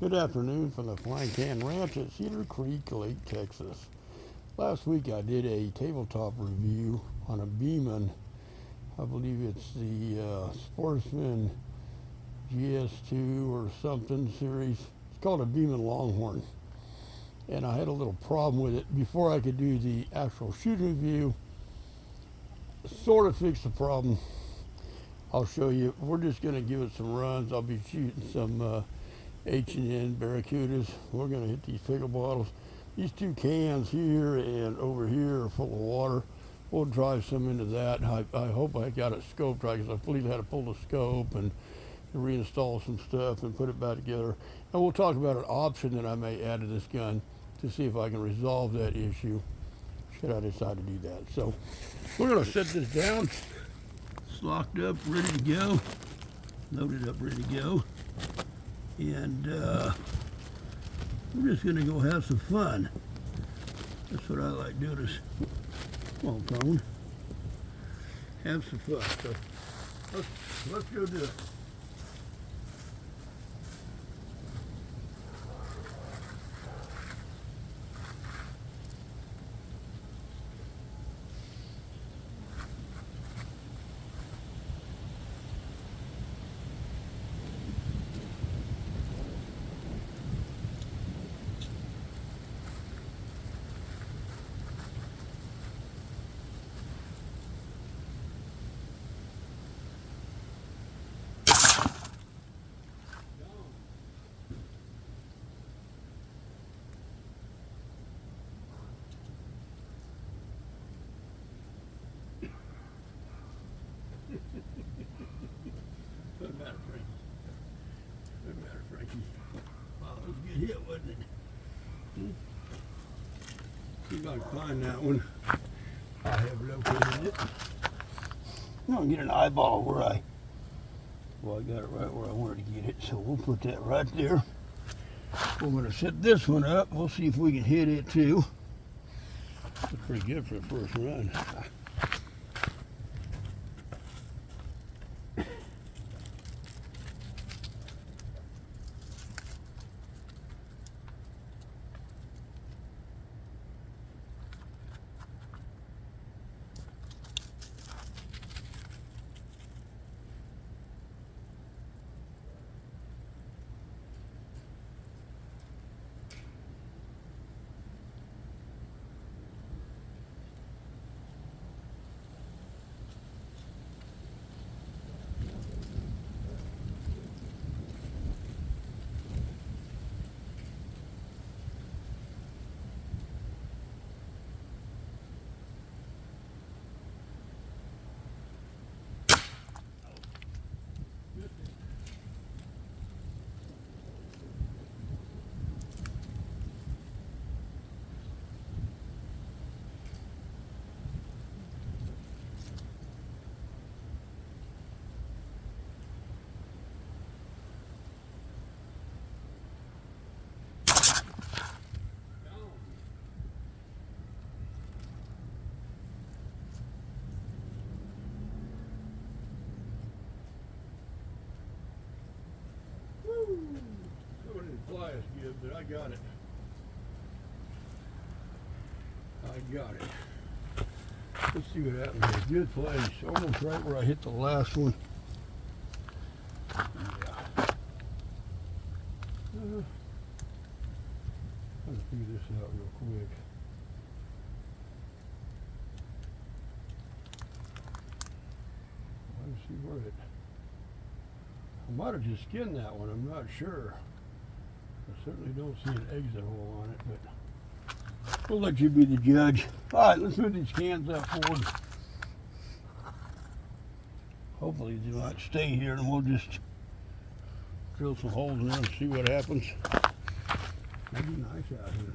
Good afternoon from the Flying Can Ranch at Cedar Creek, Lake, Texas. Last week I did a tabletop review on a Beeman. I believe it's the Sportsman GS2 or something series. It's called a Beeman Longhorn. And I had a little problem with it. Before I could do the actual shooting review, sort of fix the problem. I'll show you. We're just going to give it some runs. I'll be shooting some H&N Barracudas. We're going to hit these pickle bottles. These two cans here and over here are full of water. We'll drive some into that. I hope I got it scoped right, because I believe I had to pull the scope and reinstall some stuff and put it back together. And we'll talk about an option that I may add to this gun to see if I can resolve that issue should I decide to do that. So we're going to set this down. It's locked up, ready to go. Loaded up, ready to go. And we're just going to go have some fun. That's what I like doing, is, come on, phone, have some fun. So let's go do it. Doesn't matter, Frankie. Doesn't matter, Frankie. Wow, that was a good hit, wasn't it? See if I can find that one. I have located it. I'm gonna get an eyeball where I got it right where I wanted to get it. So we'll put that right there. We're gonna set this one up. We'll see if we can hit it too. That's pretty good for the first run. It didn't fly as good, but I got it. I got it. Let's see what happens. Good place. Almost right where I hit the last one. Yeah. Let's figure this out real quick. Let's see where it. I might have just skinned that one. I'm not sure. I certainly don't see an exit hole on it, but we'll let you be the judge. All right, let's move these cans up forward. Hopefully they might stay here, and we'll just drill some holes in there and see what happens. It'd be nice out here.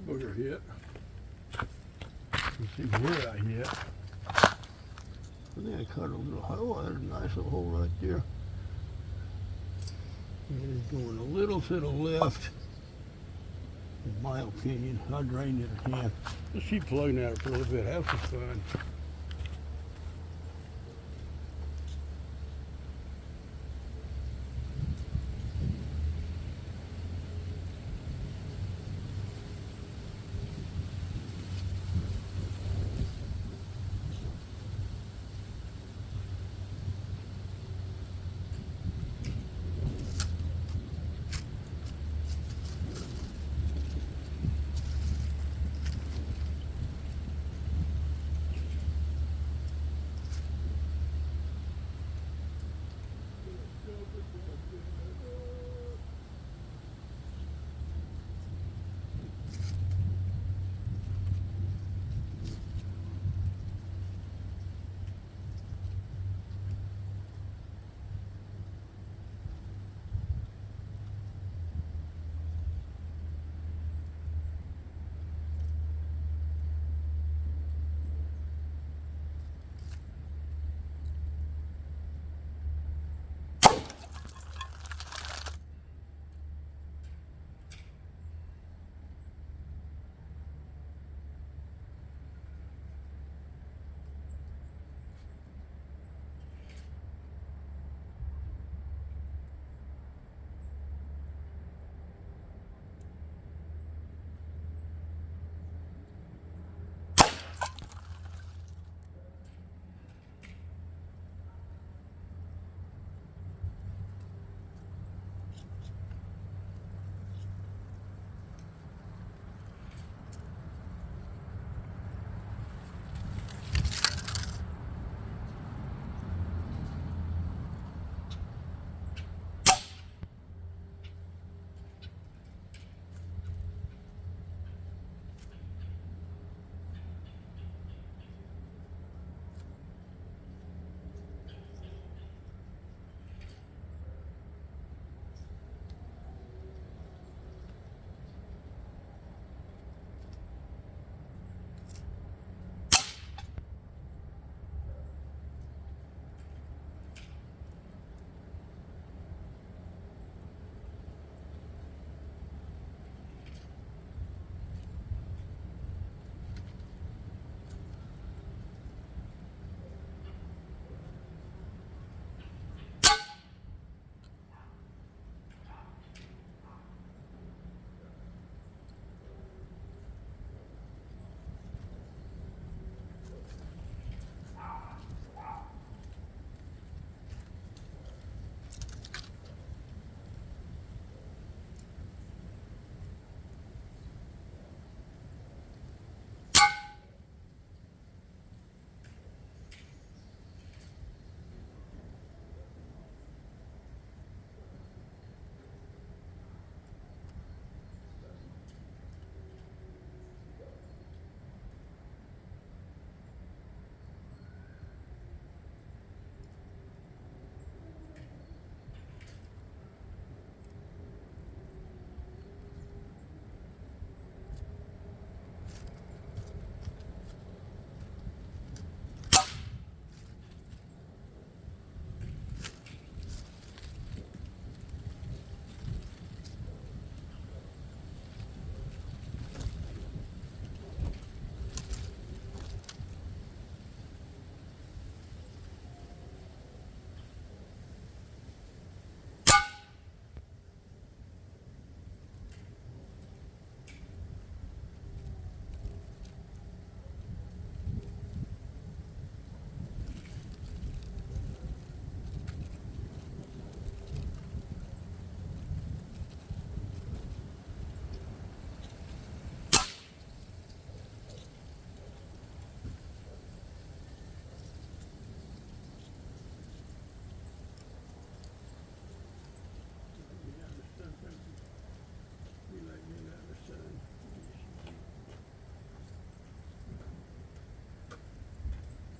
that booger hit. Let's see where I hit. I think I cut a little hole. There's a nice little hole right there. And it's going a little to the left. In my opinion, I drained it again. Just keep plugging at it for a little bit. Have some fun.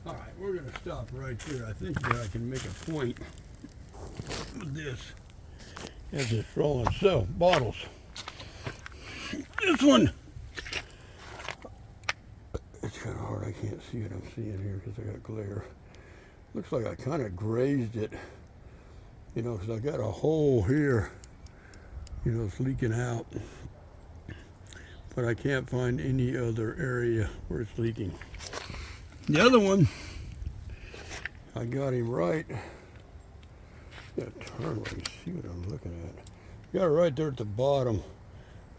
All right, we're going to stop right there. I think that I can make a point with this as it's rolling. So, bottles. This one kind of hard. I can't see what I'm seeing here because I got glare. Looks like I kind of grazed it, you know, because I got a hole here, you know, it's leaking out. But I can't find any other area where it's leaking. The other one, I got him right. Gotta turn so you can see what I'm looking at. Got it right there at the bottom,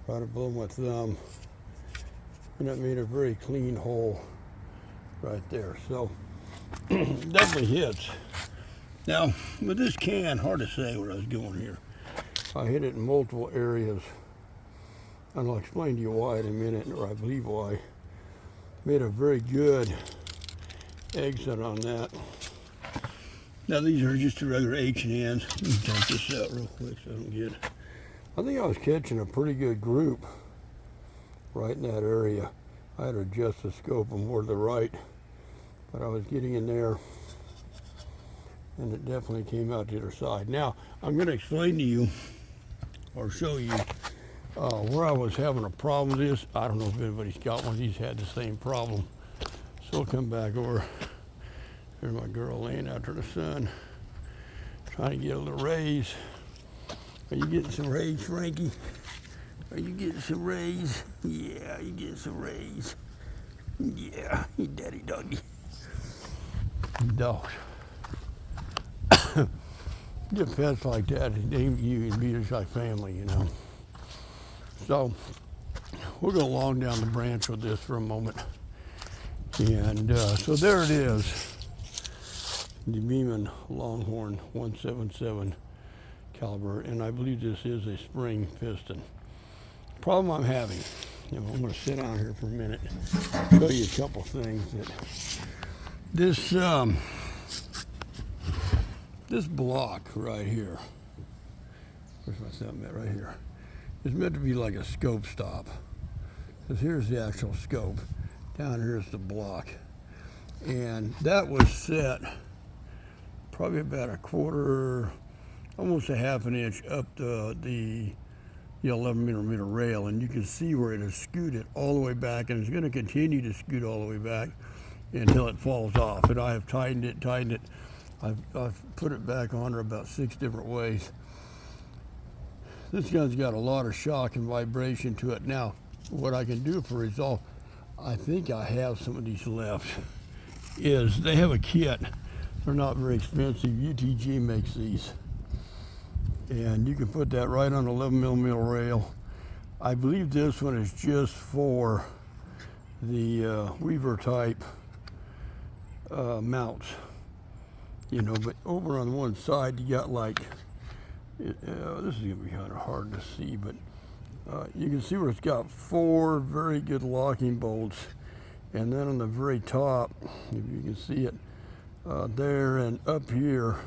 right above my thumb. And that made a very clean hole right there. So definitely hits. Now with this can, hard to say where I was going here. I hit it in multiple areas. And I'll explain to you why in a minute, or I believe why. Made a very good exit on that. Now these are just the regular H&Ns. Let me take this out real quick so I don't get. I think I was catching a pretty good group right in that area. I had to adjust the scope more to the right, but I was getting in there, and it definitely came out the other side. Now I'm going to explain to you, or show you, where I was having a problem with this. I don't know if anybody's got one of these had the same problem. So I'll come back over. There's my girl laying out to the sun, trying to get a little raise. Are you getting some raise, Frankie? Are you getting some raise? Yeah, you getting some raise. Yeah, you daddy doggy. Dogs. Just pets like that, you can be just like family, you know. So we'll go along down the branch with this for a moment. And so there it is. The Beeman Longhorn 177 caliber, and I believe this is a spring piston. Problem I'm having, you know, I'm going to sit down here for a minute, show you a couple things. That this block right here, where's my thumb at? Right here. It's meant to be like a scope stop. Because here's the actual scope. Down here's the block. And that was set probably about a quarter, almost a half an inch up the 11 millimeter rail. And you can see where it has scooted all the way back, and it's going to continue to scoot all the way back until it falls off. And I have tightened it. I've put it back on her about 6 different ways. This gun's got a lot of shock and vibration to it. Now, what I can do for resolve, I think I have some of these left, is they have a kit. They're not very expensive. UTG makes these. And you can put that right on 11 millimeter rail. I believe this one is just for the Weaver type mounts. You know, but over on one side you got like, this is going to be kind of hard to see, but you can see where it's got 4 very good locking bolts. And then on the very top, if you can see it, there and up here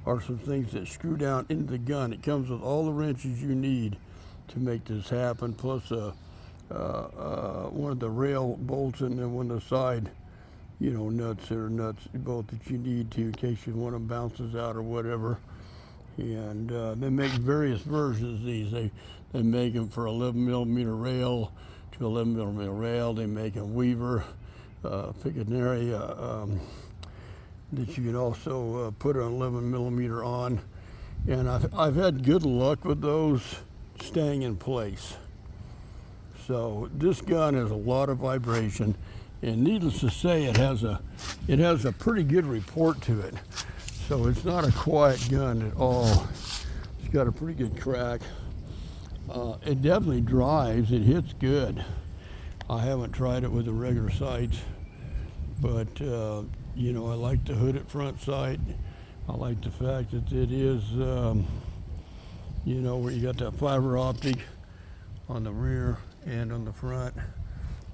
are some things that screw down into the gun. It comes with all the wrenches you need to make this happen, plus one of the rail bolts and then one of the side, you know, nuts bolt that you need to in case one of them bounces out or whatever. And they make various versions of these. They make them for 11 millimeter rail to 11 millimeter rail. They make a Weaver, Picanary, that you can also put an 11 millimeter on. And I've had good luck with those staying in place. So this gun has a lot of vibration, and needless to say, it has a pretty good report to it. So it's not a quiet gun at all. It's got a pretty good crack. It definitely drives. It hits good. I haven't tried it with the regular sights, but you know, I like the hooded front sight. I like the fact that it is, you know, where you got that fiber optic on the rear and on the front.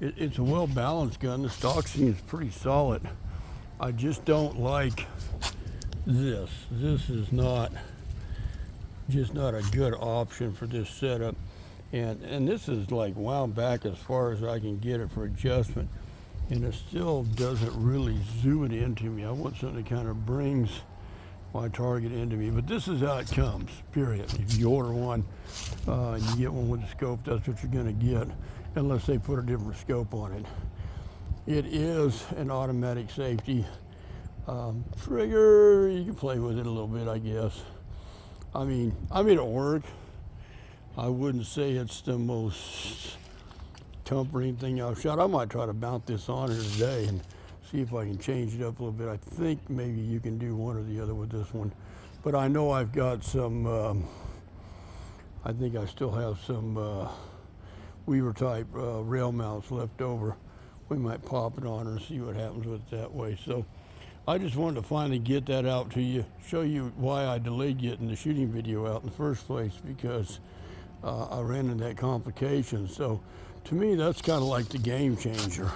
It's a well-balanced gun. The stock seems pretty solid. I just don't like this. This is just not a good option for this setup. And this is like wound back as far as I can get it for adjustment. And it still doesn't really zoom it into me. I want something that kind of brings my target into me. But this is how it comes, period. If you order one and you get one with a scope, that's what you're going to get, unless they put a different scope on it. It is an automatic safety. Trigger, you can play with it a little bit, I guess. I mean, it work. I wouldn't say it's the most comforting thing I've shot. I might try to mount this on here today and see if I can change it up a little bit. I think maybe you can do one or the other with this one. But I know I've got some, I think I still have some Weaver type rail mounts left over. We might pop it on and see what happens with it that way. So I just wanted to finally get that out to you, show you why I delayed getting the shooting video out in the first place, because I ran into that complication. So to me, that's kind of like the game changer.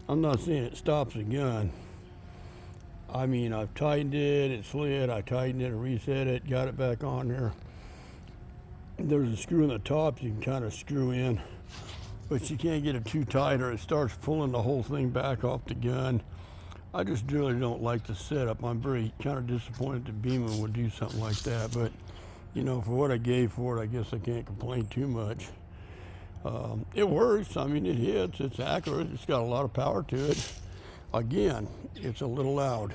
I'm not saying it stops a gun. I mean, I've tightened it, it slid, I tightened it, reset it, got it back on there. There's a screw in the top you can kind of screw in, but you can't get it too tight or it starts pulling the whole thing back off the gun. I just really don't like the setup. I'm very kind of disappointed that Beeman would do something like that, but you know, for what I gave for it, I guess I can't complain too much. It works. I mean, it hits, it's accurate, it's got a lot of power to it. Again, it's a little loud,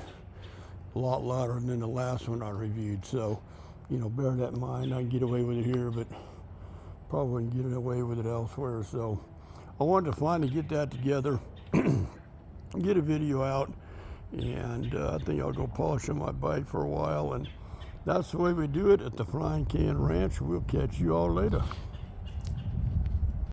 a lot louder than the last one I reviewed. So, you know, bear that in mind. I can get away with it here, but probably can get away with it elsewhere. So I wanted to finally get that together, get a video out, and I think I'll go polish on my bike for a while. And that's the way we do it at the Frying Can Ranch. We'll catch you all later.